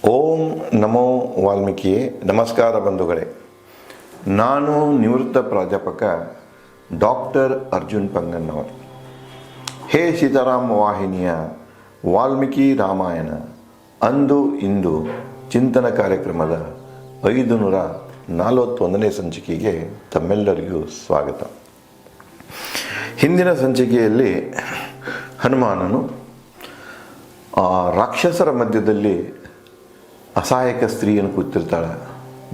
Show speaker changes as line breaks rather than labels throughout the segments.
ಓಂ ನಮೋ ವಾಲ್ಮೀಕಿಯೇ. ನಮಸ್ಕಾರ ಬಂಧುಗಳೇ. ನಾನು ನಿವೃತ್ತ ಪ್ರಾಧ್ಯಾಪಕ ಡಾಕ್ಟರ್ ಅರ್ಜುನ್ ಪಂಗನ್ನವರ್. ಹೇ ಸೀತಾರಾಮ ವಾಹಿನಿಯ ವಾಲ್ಮೀಕಿ ರಾಮಾಯಣ ಅಂದು ಇಂದು ಚಿಂತನ ಕಾರ್ಯಕ್ರಮದ 541ನೇ ಸಂಚಿಕೆಗೆ ತಮ್ಮೆಲ್ಲರಿಗೂ ಸ್ವಾಗತ. ಹಿಂದಿನ ಸಂಚಿಕೆಯಲ್ಲಿ ಹನುಮಾನನು ರಾಕ್ಷಸರ ಮಧ್ಯದಲ್ಲಿ ಅಸಹಾಯಕ ಸ್ತ್ರೀಯನ್ನು ಕೂತಿರ್ತಾಳೆ,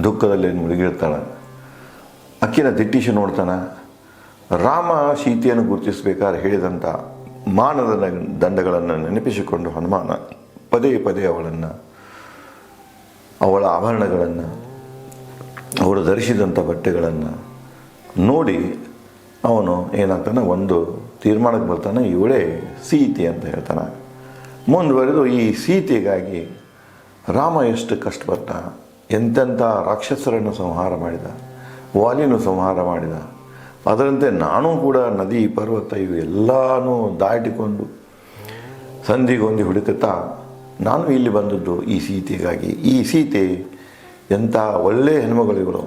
ದುಃಖದಲ್ಲಿ ಮುಳುಗಿರ್ತಾಳೆ. ಅಕ್ಕಿನ ದಿಟ್ಟಿಸಿ ನೋಡ್ತಾನೆ. ರಾಮ ಸೀತೆಯನ್ನು ಗುರುತಿಸಬೇಕಾದ್ರೆ ಹೇಳಿದಂಥ ಮಾನದ ದಂಡಗಳನ್ನು ನೆನಪಿಸಿಕೊಂಡು ಹನುಮಾನ ಪದೇ ಪದೇ ಅವಳ ಆಭರಣಗಳನ್ನು, ಅವಳು ಧರಿಸಿದಂಥ ಬಟ್ಟೆಗಳನ್ನು ನೋಡಿ ಅವನು ಏನಾಗ್ತಾನೆ, ಒಂದು ತೀರ್ಮಾನಕ್ಕೆ ಬರ್ತಾನೆ, ಇವಳೇ ಸೀತೆ ಅಂತ ಹೇಳ್ತಾನೆ. ಮುಂದುವರೆದು ಈ ಸೀತೆಗಾಗಿ ರಾಮ ಎಷ್ಟು ಕಷ್ಟಪಟ್ಟ, ಎಂತೆಂಥ ರಾಕ್ಷಸರನ್ನು ಸಂಹಾರ ಮಾಡಿದ, ವಾಲಿಯನ್ನು ಸಂಹಾರ ಮಾಡಿದ. ಅದರಂತೆ ನಾನು ಕೂಡ ನದಿ ಪರ್ವತ ಇವೆಲ್ಲನೂ ದಾಟಿಕೊಂಡು ಸಂಧಿಗೊಂದಿ ಹುಡುಕುತ್ತಾ ನಾನು ಇಲ್ಲಿ ಬಂದದ್ದು ಈ ಸೀತೆಗಾಗಿ. ಈ ಸೀತೆ ಎಂಥ ಒಳ್ಳೆಯ ಹೆಣ್ಮಗಳಿಗಳು,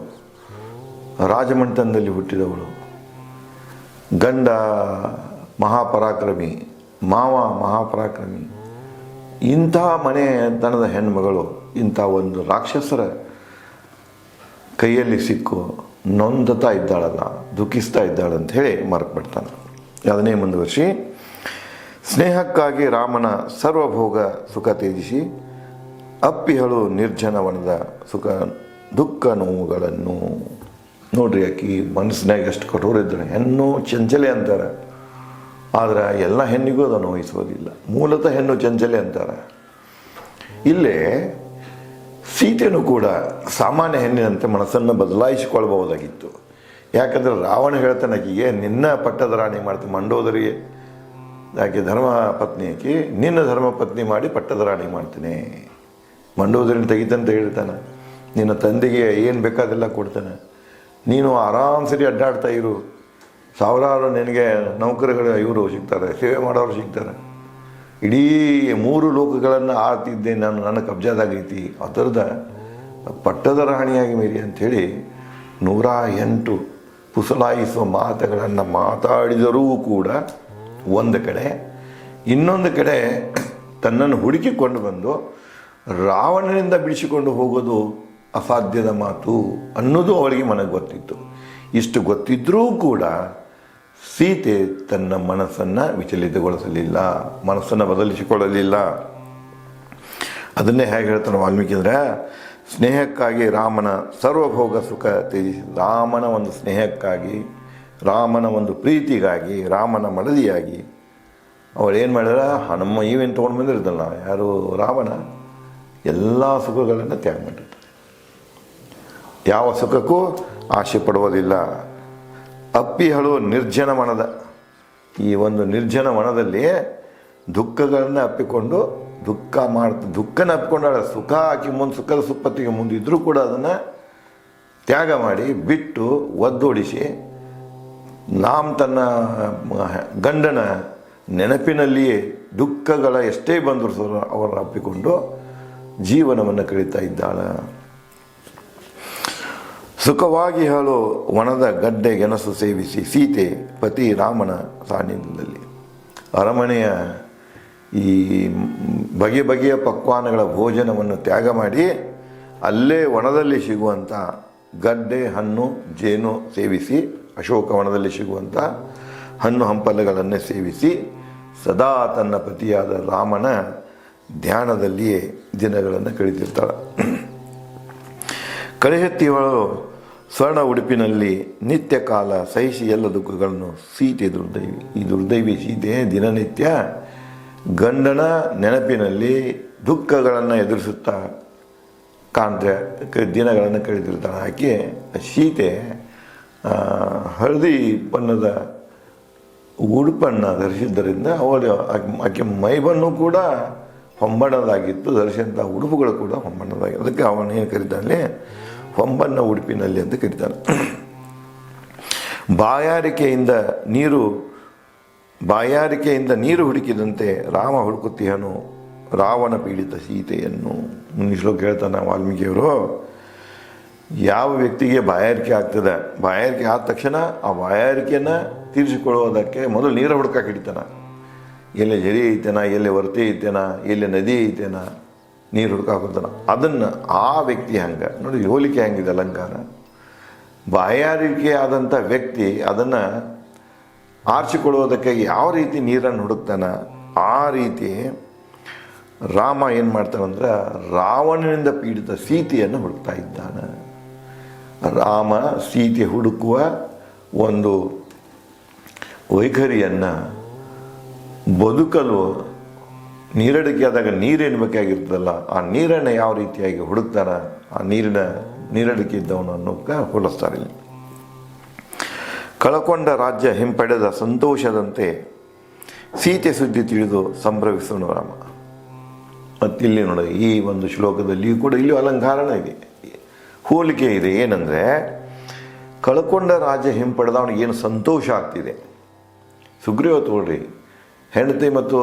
ರಾಜಮಂಟನದಲ್ಲಿ ಹುಟ್ಟಿದವಳು, ಗಂಡ ಮಹಾಪರಾಕ್ರಮಿ, ಮಾವ ಮಹಾಪರಾಕ್ರಮಿ. ಇಂಥ ಮನೆತನದ ಹೆಣ್ಮಗಳು ಇಂಥ ಒಂದು ರಾಕ್ಷಸರ ಕೈಯಲ್ಲಿ ಸಿಕ್ಕು ನೊಂದತಾ ಇದ್ದಾಳಲ್ಲ, ದುಃಖಿಸ್ತಾ ಇದ್ದಾಳಂತ ಹೇಳಿ ಮರೆತುಬಿಡ್ತಾನೆ. ಅದನ್ನೇ ಮುಂದುವರಿಸಿ, ಸ್ನೇಹಕ್ಕಾಗಿ ರಾಮನ ಸರ್ವಭೋಗ ಸುಖ ತ್ಯಜಿಸಿ ಅಪ್ಪಿಹಳು ನಿರ್ಜನವನದ ಸುಖ ದುಃಖ ನೋವುಗಳನ್ನು. ನೋಡ್ರಿ, ಆಕಿ ಮನಸ್ಸಿನಾಗ ಎಷ್ಟು ಕಠೋರ ಇದ್ದಾಳೆ. ಹೆಣ್ಣು ಚಂಚಲೆ ಅಂತಾರೆ, ಆದರೆ ಎಲ್ಲ ಹೆಣ್ಣಿಗೂ ಅದನ್ನು ನೋಯಿಸೋದಿಲ್ಲ. ಮೂಲತಃ ಹೆಣ್ಣು ಚಂಚಲೆ ಅಂತಾರೆ. ಇಲ್ಲೇ ಸೀತೆಯೂ ಕೂಡ ಸಾಮಾನ್ಯ ಹೆಣ್ಣಿನಂತೆ ಮನಸ್ಸನ್ನು ಬದಲಾಯಿಸಿಕೊಳ್ಬಹುದಾಗಿತ್ತು. ಯಾಕಂದರೆ ರಾವಣ ಹೇಳ್ತಾನೆ ಆಕೆಗೆ, ನಿನ್ನ ಪಟ್ಟದ ರಾಣಿ ಮಾಡ್ತೀನಿ, ಮಂಡೋದರಿಗೆ ಆಕೆ ಧರ್ಮ ಪತ್ನಿ, ಆಕೆ ನಿನ್ನ ಧರ್ಮ ಪತ್ನಿ ಮಾಡಿ ಪಟ್ಟದ ರಾಣಿ ಮಾಡ್ತೀನಿ, ಮಂಡೋದರಿನ ತೆಗಿತಂತ ಹೇಳ್ತಾನೆ. ನಿನ್ನ ತಂದೆಗೆ ಏನು ಬೇಕಾದೆಲ್ಲ ಕೊಡ್ತಾನೆ, ನೀನು ಆರಾಮ್ ಸರಿ ಅಡ್ಡಾಡ್ತಾ ಇರು, ಸಾವಿರಾರು ನಿನಗೆ ನೌಕರಿಗಳು ಇವರು ಸಿಗ್ತಾರೆ, ಸೇವೆ ಮಾಡೋರು ಸಿಗ್ತಾರೆ, ಇಡೀ 3 ಲೋಕಗಳನ್ನು ಆಳ್ತಿದ್ದೆ ನಾನು, ನನ್ನ ಕಬ್ಜಾದಾಗೈತಿ, ಆ ಥರದ ಪಟ್ಟದ ರಾಣಿಯಾಗಿ ಮೇರಿ ಅಂಥೇಳಿ 108 ಪುಸಲಾಯಿಸುವ ಮಾತುಗಳನ್ನು ಮಾತಾಡಿದರೂ ಕೂಡ ಒಂದು ಕಡೆ, ಇನ್ನೊಂದು ಕಡೆ ತನ್ನನ್ನು ಹುಡುಕಿಕೊಂಡು ಬಂದು ರಾವಣನಿಂದ ಬಿಡಿಸಿಕೊಂಡು ಹೋಗೋದು ಅಸಾಧ್ಯದ ಮಾತು ಅನ್ನೋದು ಅವಳಿಗೆ ಮನಗೆ ಗೊತ್ತಿತ್ತು. ಇಷ್ಟು ಗೊತ್ತಿದ್ದರೂ ಕೂಡ ಸೀತೆ ತನ್ನ ಮನಸ್ಸನ್ನು ವಿಚಲಿತಗೊಳಿಸಲಿಲ್ಲ, ಮನಸ್ಸನ್ನು ಬದಲಿಸಿಕೊಳ್ಳಲಿಲ್ಲ. ಅದನ್ನೇ ಹೇಗೆ ಹೇಳ್ತಾನೆ ವಾಲ್ಮೀಕಿ ಅಂದರೆ, ಸ್ನೇಹಕ್ಕಾಗಿ ರಾಮನ ಸರ್ವಭೋಗ ಸುಖ ತ್ಯಜಿಸಿ. ರಾಮನ ಒಂದು ಸ್ನೇಹಕ್ಕಾಗಿ, ರಾಮನ ಒಂದು ಪ್ರೀತಿಗಾಗಿ, ರಾಮನ ಮಡದಿಯಾಗಿ ಅವಳೇನು ಮಾಡಿದ್ರೆ, ಹನುಮ ಇವೇನು ತೊಗೊಂಡು ಬಂದಿರ್ದಲ್ಲ ಯಾರು ರಾವಣ, ಎಲ್ಲ ಸುಖಗಳನ್ನು ತ್ಯಾಗ ಮಾಡಿರ್ತಾರೆ. ಯಾವ ಸುಖಕ್ಕೂ ಆಸೆ ಪಡುವುದಿಲ್ಲ. ಅಪ್ಪಿಹಳು ನಿರ್ಜನ ವನದ, ಈ ಒಂದು ನಿರ್ಜನ ವನದಲ್ಲಿ ದುಃಖಗಳನ್ನು ಅಪ್ಪಿಕೊಂಡು ದುಃಖನ ಅಪ್ಪಿಕೊಂಡಾಳೆ. ಸುಖ ಆಕಿ ಮುಂದೆ, ಸುಖದ ಸುಪ್ಪತ್ತಿಗೆ ಮುಂದಿದ್ರೂ ಕೂಡ ಅದನ್ನು ತ್ಯಾಗ ಮಾಡಿ ಬಿಟ್ಟು ಒದ್ದೋಡಿಸಿ ತನ್ನ ಗಂಡನ ನೆನಪಿನಲ್ಲಿಯೇ ದುಃಖಗಳ ಎಷ್ಟೇ ಬಂದರೂ ಅವರನ್ನು ಅಪ್ಪಿಕೊಂಡು ಜೀವನವನ್ನು ಕಳೀತಾ ಇದ್ದಾಳೆ. ಸುಖವಾಗಿ ಹೇಳು ವನದ ಗಡ್ಡೆ ಗೆಣಸು ಸೇವಿಸಿ ಸೀತೆ ಪತಿ ರಾಮನ ಸಾನ್ನಿಧ್ಯದಲ್ಲಿ. ಅರಮನೆಯ ಈ ಬಗೆ ಬಗೆಯ ಪಕ್ವಾನಗಳ ಭೋಜನವನ್ನು ತ್ಯಾಗ ಮಾಡಿ ಅಲ್ಲೇ ವನದಲ್ಲಿ ಸಿಗುವಂಥ ಗಡ್ಡೆ, ಹಣ್ಣು, ಜೇನು ಸೇವಿಸಿ, ಅಶೋಕವನದಲ್ಲಿ ಸಿಗುವಂಥ ಹಣ್ಣು ಹಂಪಲುಗಳನ್ನೇ ಸೇವಿಸಿ ಸದಾ ತನ್ನ ಪತಿಯಾದ ರಾಮನ ಧ್ಯಾನದಲ್ಲಿಯೇ ದಿನಗಳನ್ನು ಕಳೆದಿರ್ತಾಳೆ. ಕಳೆಹೆತ್ತಿಯವಳು ಸ್ವರ್ಣ ಉಡುಪಿನಲ್ಲಿ ನಿತ್ಯ ಕಾಲ ಸಹಿಸಿ ಎಲ್ಲ ದುಃಖಗಳನ್ನು. ಸೀತೆ ದುರ್ದೈವಿ. ಈ ದುರ್ದೈವಿ ಸೀತೆ ದಿನನಿತ್ಯ ಗಂಡನ ನೆನಪಿನಲ್ಲಿ ದುಃಖಗಳನ್ನು ಎದುರಿಸುತ್ತಾ ದಿನಗಳನ್ನು ಕಳೆದಿರ್ತಾಳೆ. ಆಕೆ ಸೀತೆ ಹಳದಿ ಬಣ್ಣದ ಉಡುಪನ್ನು ಧರಿಸಿದ್ದರಿಂದ ಆಕೆ ಮೈಬಣ್ಣು ಕೂಡ ಹೊಂಬಣ್ಣದಾಗಿತ್ತು, ಧರಿಸಿದಂಥ ಉಡುಪುಗಳು ಕೂಡ ಹೊಂಬಣ್ಣದಾಗಿತ್ತು. ಅದಕ್ಕೆ ಅವನೇನು ಕರೀತಾನೆ, ಹೊಂಬಣ್ಣ ಉಡುಪಿನಲ್ಲಿ ಅಂತ ಕರೀತಾನೆ. ಬಾಯಾರಿಕೆಯಿಂದ ನೀರು ಹುಡುಕಿದಂತೆ ರಾಮ ಹುಡುಕುತ್ತೀಯನು ರಾವಣ ಪೀಡಿತ ಸೀತೆಯನ್ನು. ಮುಂದಿನ ಶ್ಲೋಕ ಹೇಳ್ತಾನೆ ವಾಲ್ಮೀಕಿಯವರು, ಯಾವ ವ್ಯಕ್ತಿಗೆ ಬಾಯಾರಿಕೆ ಆಗ್ತದೆ, ಬಾಯಾರಿಕೆ ಆದ ತಕ್ಷಣ ಆ ಬಾಯಾರಿಕೆಯನ್ನು ತೀರಿಸಿಕೊಳ್ಳುವುದಕ್ಕೆ ಮೊದಲು ನೀರು ಹುಡುಕಕ್ಕೆ ಹಿಡಿತಾನೆ. ಎಲ್ಲಿ ಜರಿ ಐತೇನ, ಎಲ್ಲಿ ವರ್ತಿ ಐತೇನ, ಎಲ್ಲಿ ನದಿ ಐತೇನ, ನೀರು ಹುಡುಕಾಕೋತಾನ. ಅದನ್ನು ಆ ವ್ಯಕ್ತಿ ಹಂಗೆ ನೋಡಿ, ಹೋಲಿಕೆ ಹಂಗಿದೆ ಅಲಂಕಾರ. ಬಾಯಾರಿಕೆ ಆದಂಥ ವ್ಯಕ್ತಿ ಅದನ್ನು ಆರಿಸಿಕೊಳ್ಳುವುದಕ್ಕೆ ಯಾವ ರೀತಿ ನೀರನ್ನು ಹುಡುಕ್ತಾನೆ, ಆ ರೀತಿ ರಾಮ ಏನು ಮಾಡ್ತಾನಂದ್ರೆ ರಾವಣನಿಂದ ಪೀಡಿತ ಸೀತೆಯನ್ನು ಹುಡುಕ್ತಾ ಇದ್ದಾನೆ. ರಾಮ ಸೀತೆ ಹುಡುಕುವ ಒಂದು ವೈಖರಿಯನ್ನು ಬದುಕಲು ನೀರಡಿಕೆ ಆದಾಗ ನೀರೇನು ಬೇಕಾಗಿರ್ತದಲ್ಲ, ಆ ನೀರನ್ನು ಯಾವ ರೀತಿಯಾಗಿ ಹುಡುಕ್ತಾನೆ, ಆ ನೀರಡಿಕೆ ಇದ್ದವನು ಅನ್ನೋಕ್ಕೆ ಹೋಲಿಸ್ತಾರೆ ಇಲ್ಲಿ. ಕಳಕೊಂಡ ರಾಜ್ಯ ಹಿಂಪಡೆದ ಸಂತೋಷದಂತೆ ಸೀತೆ ಸುದ್ದಿ ತಿಳಿದು ಸಂಭ್ರಮಿಸೋಣ ರಾಮ. ಮತ್ತಿಲ್ಲಿ ನೋಡಿ, ಈ ಒಂದು ಶ್ಲೋಕದಲ್ಲಿಯೂ ಕೂಡ ಇಲ್ಲಿ ಅಲಂಕಾರಣ ಇದೆ, ಹೋಲಿಕೆ ಇದೆ. ಏನಂದರೆ ಕಳ್ಕೊಂಡ ರಾಜ್ಯ ಹಿಂಪಡೆದ ಅವನಿಗೆ ಏನು ಸಂತೋಷ ಆಗ್ತಿದೆ. ಸುಗ್ರೀವ ತೋಳ್ರಿ ಹೆಂಡತಿ ಮತ್ತು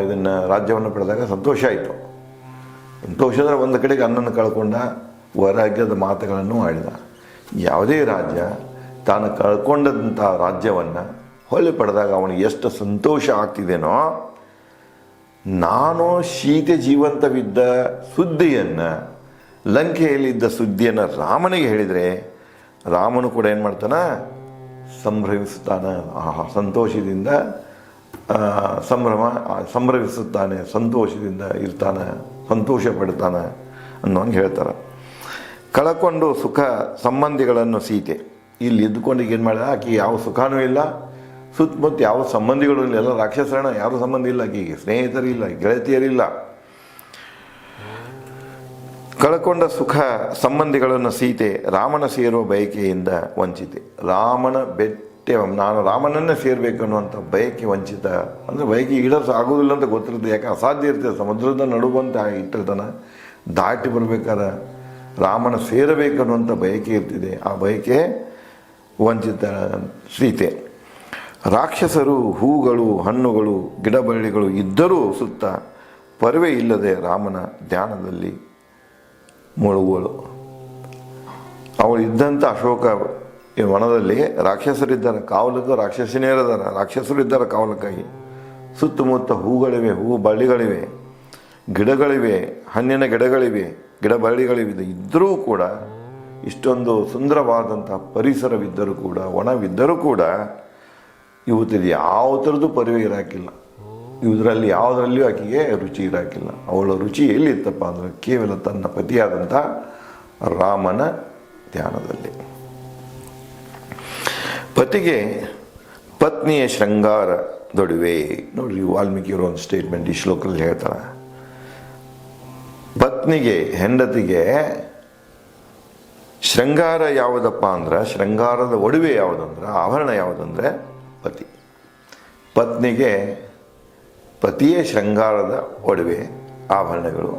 ಇದನ್ನು ರಾಜ್ಯವನ್ನು ಪಡೆದಾಗ ಸಂತೋಷ ಆಯಿತು. ಸಂತೋಷ ಅಂದರೆ ಒಂದು ಕಡೆಗೆ ಅನ್ನನ್ನು ಕಳ್ಕೊಂಡ, ವೈರಾಗ್ಯದ ಮಾತುಗಳನ್ನು ಆಡಿದ. ಯಾವುದೇ ರಾಜ್ಯ ತಾನು ಕಳ್ಕೊಂಡಂಥ ರಾಜ್ಯವನ್ನು ಹೊಳ್ಳಿ ಪಡೆದಾಗ ಅವನಿಗೆ ಎಷ್ಟು ಸಂತೋಷ ಆಗ್ತಿದೆನೋ, ನಾನು ಸೀತೆ ಜೀವಂತವಿದ್ದ ಸುದ್ದಿಯನ್ನು, ಲಂಕೆಯಲ್ಲಿದ್ದ ಸುದ್ದಿಯನ್ನು ರಾಮನಿಗೆ ಹೇಳಿದರೆ ರಾಮನು ಕೂಡ ಏನು ಮಾಡ್ತಾನೆ, ಸಂಭ್ರಮಿಸುತ್ತಾನೆ. ಸಂತೋಷದಿಂದ ಸಂಭ್ರಮಿಸುತ್ತಾನೆ, ಸಂತೋಷದಿಂದ ಇರ್ತಾನೆ, ಸಂತೋಷ ಪಡ್ತಾನೆ ಅನ್ನೋಂಗೆ ಹೇಳ್ತಾರೆ. ಕಳಕೊಂಡು ಸುಖ ಸಂಬಂಧಿಗಳನ್ನು ಸೀತೆ ಇಲ್ಲಿ ಇದ್ದುಕೊಂಡು ಏನು ಮಾಡಿದ, ಆಕೆ ಯಾವ ಸುಖನೂ ಇಲ್ಲ, ಸುತ್ತಮುತ್ತ ಯಾವ ಸಂಬಂಧಿಗಳು ಇಲ್ಲ, ಎಲ್ಲ ರಾಕ್ಷಸರಣ, ಯಾರೂ ಸಂಬಂಧ ಇಲ್ಲ, ಆಕೆಗೆ ಸ್ನೇಹಿತರಿಲ್ಲ, ಗೆಳತಿಯರಿಲ್ಲ. ಕಳಕೊಂಡ ಸುಖ ಸಂಬಂಧಿಗಳನ್ನು ಸೀತೆ ರಾಮನ ಸೇರುವ ಬಯಕೆಯಿಂದ ವಂಚಿತೆ. ನಾನು ರಾಮನನ್ನೇ ಸೇರಬೇಕು ಅನ್ನುವಂಥ ಬಯಕೆ ವಂಚಿತ. ಅಂದರೆ ಬಯಕೆ ಈಡರ್ಸ್ ಆಗೋದಿಲ್ಲ ಅಂತ ಗೊತ್ತಿರುತ್ತೆ, ಯಾಕೆ ಅಸಾಧ್ಯ ಇರ್ತದೆ. ಸಮುದ್ರದ ನಡುವಂತ ಇಟ್ಟಿರ್ತಾನೆ, ದಾಟಿ ಬರ್ಬೇಕಾದ್ರೆ ರಾಮನ ಸೇರಬೇಕನ್ನುವಂಥ ಬಯಕೆ ಇರ್ತಿದೆ, ಆ ಬಯಕೆ ವಂಚಿತ ಸೀತೆ. ರಾಕ್ಷಸರು ಹೂಗಳು, ಹಣ್ಣುಗಳು, ಗಿಡಬಳ್ಳಿಗಳು ಇದ್ದರೂ ಸುತ್ತ ಪರವೆ ಇಲ್ಲದೆ ರಾಮನ ಧ್ಯಾನದಲ್ಲಿ ಮುಳುಗುವಳು. ಅವಳು ಇದ್ದಂಥ ಅಶೋಕ ಈ ವನದಲ್ಲಿ ರಾಕ್ಷಸರಿದ್ದಾರೆ, ಕಾವಲಕ್ಕೆ ರಾಕ್ಷಸಿನಿಯರಿದ್ದಾರೆ, ರಾಕ್ಷಸರು ಇದ್ದಾರೆ ಕಾವಲಕ್ಕಾಗಿ. ಸುತ್ತಮುತ್ತ ಹೂಗಳಿವೆ, ಹೂ ಬಳ್ಳಿಗಳಿವೆ, ಗಿಡಗಳಿವೆ, ಹಣ್ಣಿನ ಗಿಡಗಳಿವೆ, ಗಿಡಬಳ್ಳಿಗಳಿವೆ. ಇದ್ದರೂ ಕೂಡ ಇಷ್ಟೊಂದು ಸುಂದರವಾದಂಥ ಪರಿಸರವಿದ್ದರೂ ಕೂಡ, ವನವಿದ್ದರೂ ಕೂಡ ಇವತ್ತಿಗೆ ಯಾವ ಥರದ್ದು ಪರಿವೆ ಇರಾಕಿಲ್ಲ. ಇದರಲ್ಲಿ ಯಾವುದರಲ್ಲಿಯೂ ಆಕೆಗೆ ರುಚಿ ಇರಾಕಿಲ್ಲ. ಅವಳ ರುಚಿ ಎಲ್ಲಿತ್ತಪ್ಪ ಅಂದರೆ ಕೇವಲ ತನ್ನ ಪತಿಯಾದಂಥ ರಾಮನ ಧ್ಯಾನದಲ್ಲಿ. ಪತಿಗೆ ಪತ್ನಿಯ ಶೃಂಗಾರ ದೊಡವೆ. ನೋಡ್ರಿ, ವಾಲ್ಮೀಕಿಯವರು ಒಂದು ಸ್ಟೇಟ್ಮೆಂಟ್ ಈ ಶ್ಲೋಕದಲ್ಲಿ ಹೇಳ್ತಾರೆ. ಪತ್ನಿಗೆ, ಹೆಂಡತಿಗೆ ಶೃಂಗಾರ ಯಾವುದಪ್ಪ ಅಂದ್ರೆ, ಶೃಂಗಾರದ ಒಡವೆ ಯಾವುದಂದ್ರೆ, ಆಭರಣ ಯಾವುದಂದ್ರೆ ಪತಿ. ಪತ್ನಿಗೆ ಪತಿಯೇ ಶೃಂಗಾರದ ಒಡವೆ, ಆಭರಣಗಳು.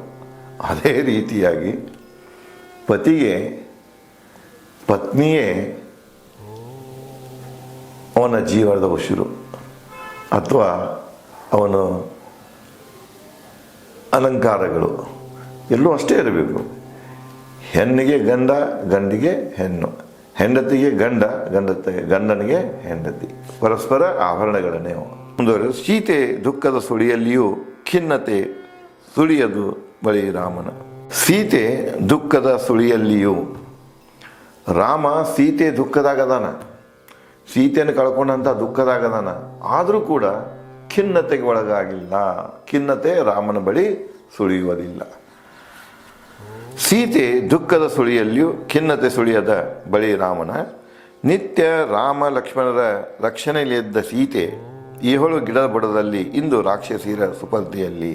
ಅದೇ ರೀತಿಯಾಗಿ ಪತಿಗೆ ಪತ್ನಿಯೇ ಅವನ ಜೀವನದ ಉಸಿರು, ಅಥವಾ ಅವನ ಅಲಂಕಾರಗಳು ಎಲ್ಲೂ ಅಷ್ಟೇ ಇರಬೇಕು. ಹೆಣ್ಣಿಗೆ ಗಂಡ, ಗಂಡಿಗೆ ಹೆಣ್ಣು, ಹೆಂಡತಿಗೆ ಗಂಡ, ಗಂಡನಿಗೆ ಹೆಂಡತಿ, ಪರಸ್ಪರ ಆಭರಣಗಳನ್ನೇ. ಮುಂದುವರೆದು ಸೀತೆ ದುಃಖದ ಸುಳಿಯಲ್ಲಿಯೂ ಖಿನ್ನತೆ ಸುಳಿಯದು ಬಳಿ ರಾಮನ. ಸೀತೆ ದುಃಖದ ಸುಳಿಯಲ್ಲಿಯೂ, ರಾಮ ಸೀತೆ ದುಃಖದಾಗದಾನ, ಸೀತೆಯನ್ನು ಕಳ್ಕೊಂಡಂಥ ದುಃಖದಾಗದಾನ. ಆದರೂ ಕೂಡ ಖಿನ್ನತೆಗೆ ಒಳಗಾಗಿಲ್ಲ. ಖಿನ್ನತೆ ರಾಮನ ಬಳಿ ಸುಳಿಯುವುದಿಲ್ಲ. ಸೀತೆ ದುಃಖದ ಸುಳಿಯಲ್ಲಿಯೂ ಖಿನ್ನತೆ ಸುಳಿಯದ ಬಳಿ ರಾಮನ. ನಿತ್ಯ ರಾಮ ಲಕ್ಷ್ಮಣರ ರಕ್ಷಣೆಯಲ್ಲಿದ್ದ ಸೀತೆ ಈಹೊಳು ಗಿಡದ ಬುಡದಲ್ಲಿ ಇಂದು ರಾಕ್ಷಸಿಯರ ಸುಪರ್ದಿಯಲ್ಲಿ.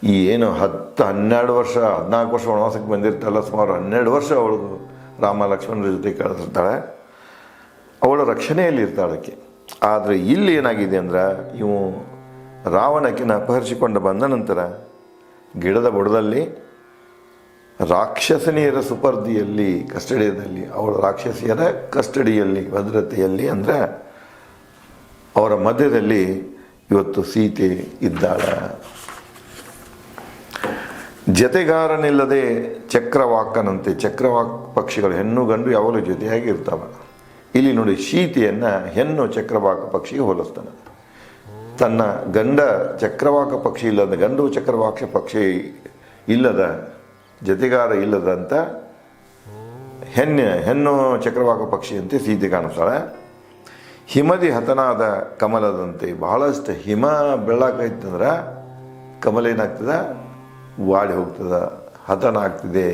ಈ ಏನು 10-12 ವರ್ಷ 14 ವರ್ಷ ವನವಾಸಕ್ಕೆ ಬಂದಿರ್ತಾಳೆ, ಸುಮಾರು 12 ವರ್ಷ ಅವಳು ರಾಮ ಲಕ್ಷ್ಮಣರ ಜೊತೆ ಕಳೆದಿರ್ತಾಳೆ, ಅವಳ ರಕ್ಷಣೆಯಲ್ಲಿ ಇರ್ತಾಳಕ್ಕೆ. ಆದರೆ ಇಲ್ಲಿ ಏನಾಗಿದೆ ಅಂದ್ರೆ, ಇವು ರಾವಣಕ್ಕಿನ ಅಪಹರಿಸಿಕೊಂಡು ಬಂದ ನಂತರ ಗಿಡದ ಬುಡದಲ್ಲಿ ರಾಕ್ಷಸನಿಯರ ಸುಪರ್ದಿಯಲ್ಲಿ, ಕಸ್ಟಡಿಯಲ್ಲಿ, ಅವಳ ರಾಕ್ಷಸಿಯರ ಕಸ್ಟಡಿಯಲ್ಲಿ, ಭದ್ರತೆಯಲ್ಲಿ, ಅಂದರೆ ಅವರ ಮಧ್ಯದಲ್ಲಿ ಇವತ್ತು ಸೀತೆ ಇದ್ದಾಳ. ಜತೆಗಾರನಿಲ್ಲದೆ ಚಕ್ರವಾಕನಂತೆ. ಚಕ್ರವಾಕ ಪಕ್ಷಿಗಳು ಹೆಣ್ಣು ಗಂಡು ಯಾವಾಗಲೂ ಜೊತೆಯಾಗಿ ಇರ್ತಾವೆ. ಇಲ್ಲಿ ನೋಡಿ, ಸೀತೆಯನ್ನು ಹೆಣ್ಣು ಚಕ್ರವಾಕ ಪಕ್ಷಿಗೆ ಹೋಲಿಸ್ತಾನೆ. ತನ್ನ ಗಂಡ ಚಕ್ರವಾಕ ಪಕ್ಷಿ ಇಲ್ಲದ, ಗಂಡು ಚಕ್ರವಾಕ ಪಕ್ಷಿ ಇಲ್ಲದ, ಜತೆಗಾರ ಇಲ್ಲದಂಥ ಹೆಣ್ಣು ಚಕ್ರವಾಕ ಪಕ್ಷಿಯಂತೆ ಸೀತೆ ಕಾಣಿಸ್ತಾಳೆ. ಹಿಮದಿ ಹತನಾದ ಕಮಲದಂತೆ. ಬಹಳಷ್ಟು ಹಿಮ ಬೆಳ್ಳಾಕೈತಂದ್ರೆ ಕಮಲ ಏನಾಗ್ತದೆ, ವಾಡಿ ಹೋಗ್ತದೆ, ಹತನ ಆಗ್ತಿದೆ.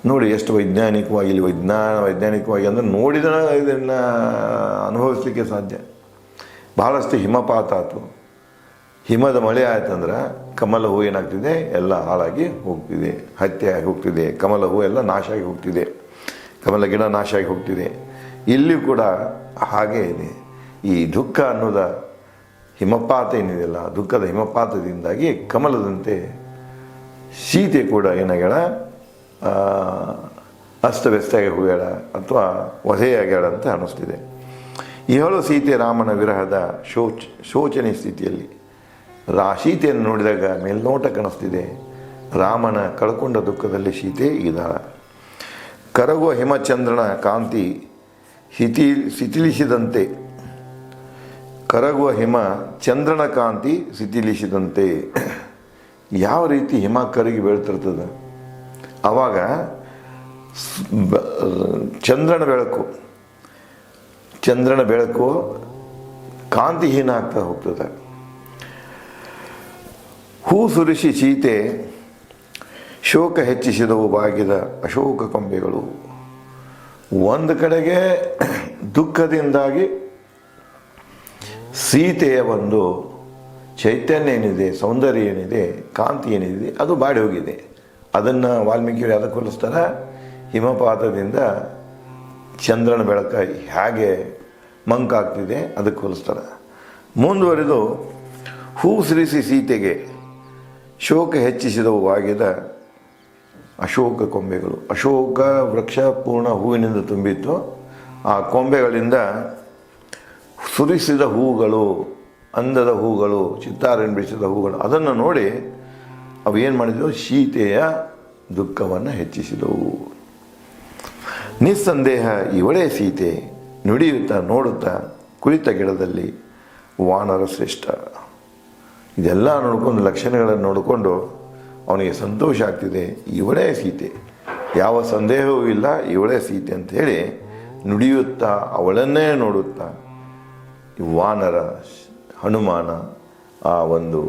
ನೋಡಿ ಎಷ್ಟು ವೈಜ್ಞಾನಿಕವಾಗಿ, ಇಲ್ಲಿ ವೈಜ್ಞಾನಿಕವಾಗಿ ಅಂದರೆ ನೋಡಿದ ಇದನ್ನು ಅನುಭವಿಸ್ಲಿಕ್ಕೆ ಸಾಧ್ಯ. ಬಹಳಷ್ಟು ಹಿಮಪಾತ ಆಯಿತು, ಹಿಮದ ಮಳೆ ಆಯ್ತಂದ್ರೆ ಕಮಲ ಹೂ ಏನಾಗ್ತಿದೆ, ಎಲ್ಲ ಹಾಳಾಗಿ ಹೋಗ್ತಿದೆ, ಹತ್ಯೆ ಆಗಿ ಹೋಗ್ತಿದೆ. ಕಮಲ ಹೂ ಎಲ್ಲ ನಾಶ ಆಗಿ ಹೋಗ್ತಿದೆ, ಕಮಲ ಗಿಡ ನಾಶ ಆಗಿ ಹೋಗ್ತಿದೆ. ಇಲ್ಲಿ ಕೂಡ ಹಾಗೇ ಇದೆ. ಈ ದುಃಖ ಅನ್ನೋದ ಹಿಮಪಾತ ಏನಿದೆಯಲ್ಲ, ದುಃಖದ ಹಿಮಪಾತದಿಂದಾಗಿ ಕಮಲದಂತೆ ಸೀತೆ ಕೂಡ ಏನಾಗ್ಯಾಳ, ಅಸ್ತವ್ಯಸ್ತಾಗಿ ಹೋಗ್ಯಾಳ ಅಥವಾ ವಧೆಯಾಗ್ಯಾಳ ಅಂತ ಅನ್ನಿಸ್ತಿದೆ. ಇವಳು ಸೀತೆ ರಾಮನ ವಿರಹದ ಶೋಚನೆ ಸ್ಥಿತಿಯಲ್ಲಿ. ಸೀತೆಯನ್ನು ನೋಡಿದಾಗ ಮೇಲ್ನೋಟ ಕಾಣಿಸ್ತಿದೆ, ರಾಮನ ಕಳ್ಕೊಂಡ ದುಃಖದಲ್ಲಿ ಸೀತೆ ಇದ್ದಾಳ. ಕರಗುವ ಹಿಮಚಂದ್ರನ ಕಾಂತಿ ಶಿಥಿಲಿಸಿದಂತೆ. ಕರಗುವ ಹಿಮ ಚಂದ್ರನ ಕಾಂತಿ ಶಿಥಿಲಿಸಿದಂತೆ. ಯಾವ ರೀತಿ ಹಿಮ ಕರಗಿ ಬೀಳ್ತಿರ್ತದೆ, ಆವಾಗ ಚಂದ್ರನ ಬೆಳಕು ಕಾಂತಿಹೀನ ಆಗ್ತಾ ಹೋಗ್ತದೆ. ಹೂ ಸುರಿಸಿ ಸೀತೆ ಶೋಕ ಹೆಚ್ಚಿಸಿದವು ಬಾಗಿದ ಅಶೋಕ ಕೊಂಬೆಗಳು. ಒಂದು ಕಡೆಗೆ ದುಃಖದಿಂದಾಗಿ ಸೀತೆಯ ಒಂದು ಚೈತನ್ಯ ಏನಿದೆ, ಸೌಂದರ್ಯ ಏನಿದೆ, ಕಾಂತಿ ಏನಿದೆ, ಅದು ಬಾಡಿ ಹೋಗಿದೆ. ಅದನ್ನು ವಾಲ್ಮೀಕಿಯವರು ಅದಕ್ಕೆ ಹೋಲಿಸ್ತಾರೆ, ಹಿಮಪಾತದಿಂದ ಚಂದ್ರನ ಬೆಳಕ ಹೇಗೆ ಮಂಕಾಗ್ತಿದೆ ಅದಕ್ಕೆ ಹೋಲಿಸ್ತಾರೆ. ಮುಂದುವರೆದು ಹೂ ಸುರಿಸಿ ಸೀತೆಗೆ ಶೋಕ ಹೆಚ್ಚಿಸಿದವು ಬಾಗಿದ ಅಶೋಕ ಕೊಂಬೆಗಳು. ಅಶೋಕ ವೃಕ್ಷ ಪೂರ್ಣ ಹೂವಿನಿಂದ ತುಂಬಿತ್ತು. ಆ ಕೊಂಬೆಗಳಿಂದ ಸುರಿಸಿದ ಹೂಗಳು, ಅಂದದ ಹೂಗಳು, ಚಿತ್ತಾರನ್ನು ಬಿಡಿಸಿದ ಹೂಗಳು, ಅದನ್ನು ನೋಡಿ ಅವು ಏನು ಮಾಡಿದವು, ಸೀತೆಯ ದುಃಖವನ್ನು ಹೆಚ್ಚಿಸಿದವು. ನಿಸ್ಸಂದೇಹ ಇವಳೇ ಸೀತೆ. ನುಡಿಯುತ್ತಾ ನೋಡುತ್ತಾ ಕುಳಿತ ಗಿಡದಲ್ಲಿ ವಾನರ ಶ್ರೇಷ್ಠ. ಇದೆಲ್ಲ ನೋಡಿಕೊಂಡು, ಲಕ್ಷಣಗಳನ್ನು ನೋಡಿಕೊಂಡು ಅವನಿಗೆ ಸಂತೋಷ ಆಗ್ತಿದೆ. ಇವಳೇ ಸೀತೆ, ಯಾವ ಸಂದೇಹವೂ ಇಲ್ಲ, ಇವಳೇ ಸೀತೆ ಅಂಥೇಳಿ ನುಡಿಯುತ್ತಾ ಅವಳನ್ನೇ ನೋಡುತ್ತಾ ವಾನರ ಹನುಮಾನ ಆ ಒಂದು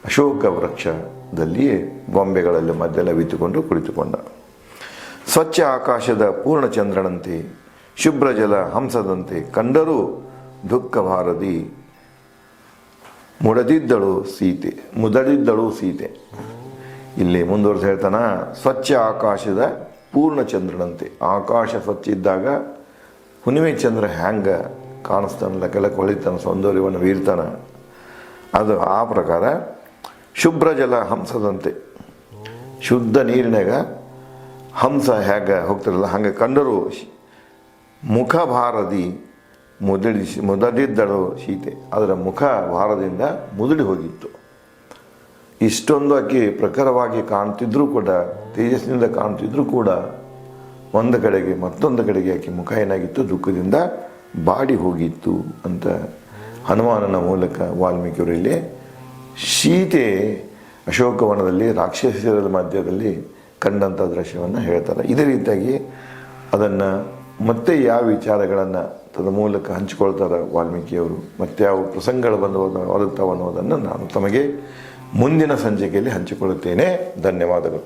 ಅಶೋಕ ವೃಕ್ಷದಲ್ಲಿಯೇ ಗೊಂಬೆಗಳಲ್ಲಿ ಮಧ್ಯೆಲ್ಲ ವಿತ್ತುಕೊಂಡು ಕುಳಿತುಕೊಂಡ. ಸ್ವಚ್ಛ ಆಕಾಶದ ಪೂರ್ಣಚಂದ್ರನಂತೆ, ಶುಭ್ರ ಜಲ ಹಂಸದಂತೆ ಕಂಡರೂ ದುಃಖ ಭಾರದಿ ಮುದಡಿದ್ದಳು ಸೀತೆ. ಇಲ್ಲಿ ಮುಂದುವರೆದು ಹೇಳ್ತಾನ, ಸ್ವಚ್ಛ ಆಕಾಶದ ಪೂರ್ಣಚಂದ್ರನಂತೆ. ಆಕಾಶ ಸ್ವಚ್ಛ ಇದ್ದಾಗ ಹುಣ್ಣಿಮೆ ಚಂದ್ರ ಹ್ಯಾಂಗ ಕಾಣಿಸ್ತಾನಲ್ಲ, ಕೆಳಕ್ಕೆ ಹೊಳಿತಾನ, ಸೌಂದರ್ಯವನ್ನು ಬೀರ್ತಾನ, ಅದು ಆ ಪ್ರಕಾರ ಶುಭ್ರ ಜಲ ಹಂಸದಂತೆ. ಶುದ್ಧ ನೀರಿನಾಗ ಹಂಸ ಹೇಗೆ ಹೋಗ್ತಿರಲ್ಲ ಹಂಗೆ ಕಂಡರೂ ಮುಖ ಭಾರದಿ ಮುದಡಿದ್ದಳು ಸೀತೆ. ಅದರ ಮುಖ ಭಾರದಿಂದ ಮುದುಡಿ ಹೋಗಿತ್ತು. ಇಷ್ಟೊಂದು ಆಕೆ ಪ್ರಖರವಾಗಿ ಕಾಣ್ತಿದ್ರೂ ಕೂಡ, ತೇಜಸ್ಸಿನಿಂದ ಕಾಣ್ತಿದ್ರೂ ಕೂಡ, ಒಂದು ಕಡೆಗೆ ಮತ್ತೊಂದು ಕಡೆಗೆ ಆಕೆ ಮುಖ ಏನಾಗಿತ್ತು, ದುಃಖದಿಂದ ಬಾಡಿ ಹೋಗಿತ್ತು ಅಂತ ಹನುಮಾನನ ಮೂಲಕ ವಾಲ್ಮೀಕಿಯವರು ಇಲ್ಲಿ ಸೀತೆ ಅಶೋಕವನದಲ್ಲಿ ರಾಕ್ಷಸರ ಮಧ್ಯದಲ್ಲಿ ಕಂಡಂಥ ದೃಶ್ಯವನ್ನು ಹೇಳ್ತಾರೆ. ಇದೇ ರೀತಿಯಾಗಿ ಅದನ್ನು ಮತ್ತೆ ಯಾವ ವಿಚಾರಗಳನ್ನು ತದ ಮೂಲಕ ಹಂಚಿಕೊಳ್ತಾರೆ ವಾಲ್ಮೀಕಿಯವರು, ಮತ್ತೆ ಯಾವ ಪ್ರಸಂಗಗಳು ಬಂದು ಒದಗ್ತಾವೆ ಅನ್ನೋದನ್ನು ನಾನು ತಮಗೆ ಮುಂದಿನ ಸಂಚಿಕೆಯಲ್ಲಿ ಹಂಚಿಕೊಳ್ಳುತ್ತೇನೆ. ಧನ್ಯವಾದಗಳು.